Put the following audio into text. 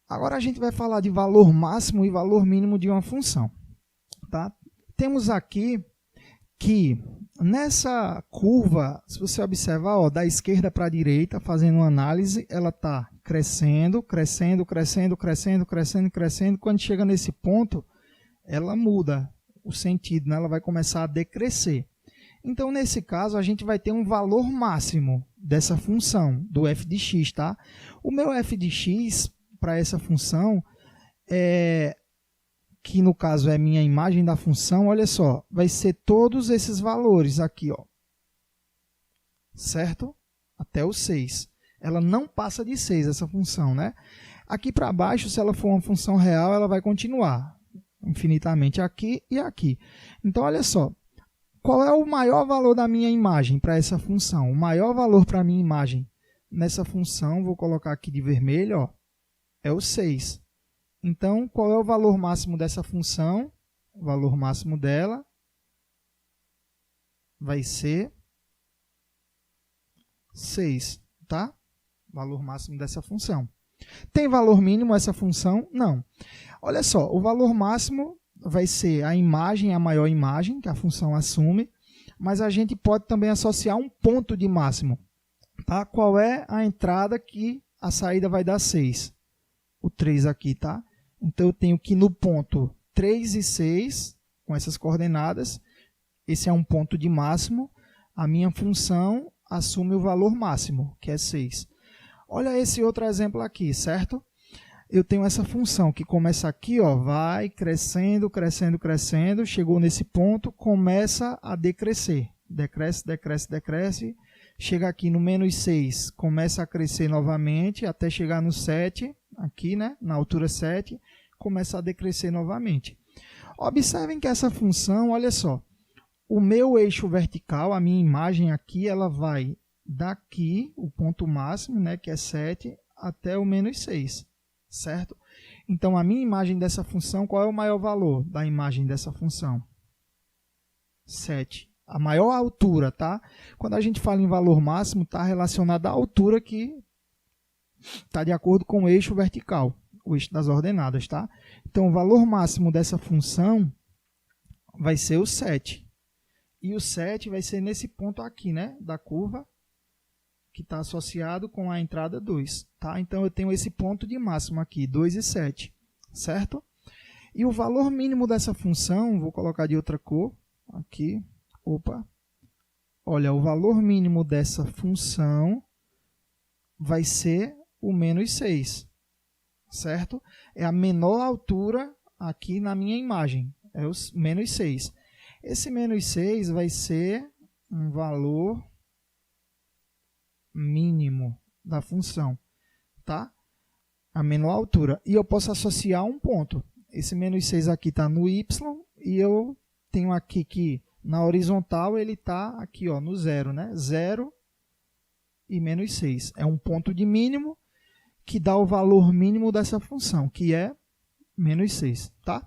Agora a gente vai falar de valor máximo e valor mínimo de uma função. Tá? Temos aqui que nessa curva, se você observar, ó, da esquerda para a direita, fazendo uma análise, ela está crescendo, crescendo, crescendo, crescendo, crescendo, crescendo. Quando chega nesse ponto, ela muda o sentido, né? Ela vai começar a decrescer. Então, nesse caso, a gente vai ter um valor máximo dessa função, do f de x. Tá? O meu f de x para essa função que no caso é minha imagem da função, olha só, vai ser todos esses valores aqui, ó, certo? Até o 6. Ela não passa de 6, essa função, né? Aqui para baixo, se ela for uma função real, ela vai continuar infinitamente aqui e aqui. Então, olha só, qual é o maior valor da minha imagem para essa função? O maior valor para a minha imagem nessa função, vou colocar aqui de vermelho, ó, é o 6. Então, qual é o valor máximo dessa função? O valor máximo dela vai ser 6, tá? Valor máximo dessa função. Tem valor mínimo essa função? Não. Olha só, o valor máximo vai ser a imagem, a maior imagem que a função assume, mas a gente pode também associar um ponto de máximo. Tá? Qual é a entrada que a saída vai dar 6? O 3 aqui, tá? Então, eu tenho que no ponto 3 e 6, com essas coordenadas, esse é um ponto de máximo, a minha função assume o valor máximo, que é 6. Olha esse outro exemplo aqui, certo? Eu tenho essa função que começa aqui, ó, vai crescendo, crescendo, crescendo, chegou nesse ponto, começa a decrescer. Decresce, decresce, decresce, chega aqui no menos 6, começa a crescer novamente, até chegar no 7, aqui, né, na altura 7, começa a decrescer novamente. Observem que essa função, olha só, o meu eixo vertical, a minha imagem aqui, ela vai daqui, o ponto máximo, né, que é 7, até o menos 6, certo? Então, a minha imagem dessa função, qual é o maior valor da imagem dessa função? 7. A maior altura, tá? Quando a gente fala em valor máximo, está relacionado à altura que está de acordo com o eixo vertical, o eixo das ordenadas, tá? Então, o valor máximo dessa função vai ser o 7. E o 7 vai ser nesse ponto aqui, né, da curva, que está associado com a entrada 2, tá? Então, eu tenho esse ponto de máximo aqui, 2 e 7, certo? E o valor mínimo dessa função, vou colocar de outra cor, aqui, opa, olha, o valor mínimo dessa função vai ser o menos 6, certo? É a menor altura aqui na minha imagem, é o menos 6. Esse menos 6 vai ser um valor mínimo da função, tá? A menor altura. E eu posso associar um ponto. Esse menos 6 aqui está no y e eu tenho aqui que na horizontal ele está aqui, ó, no 0, né? 0 e menos 6. É um ponto de mínimo que dá o valor mínimo dessa função, que é menos 6, tá?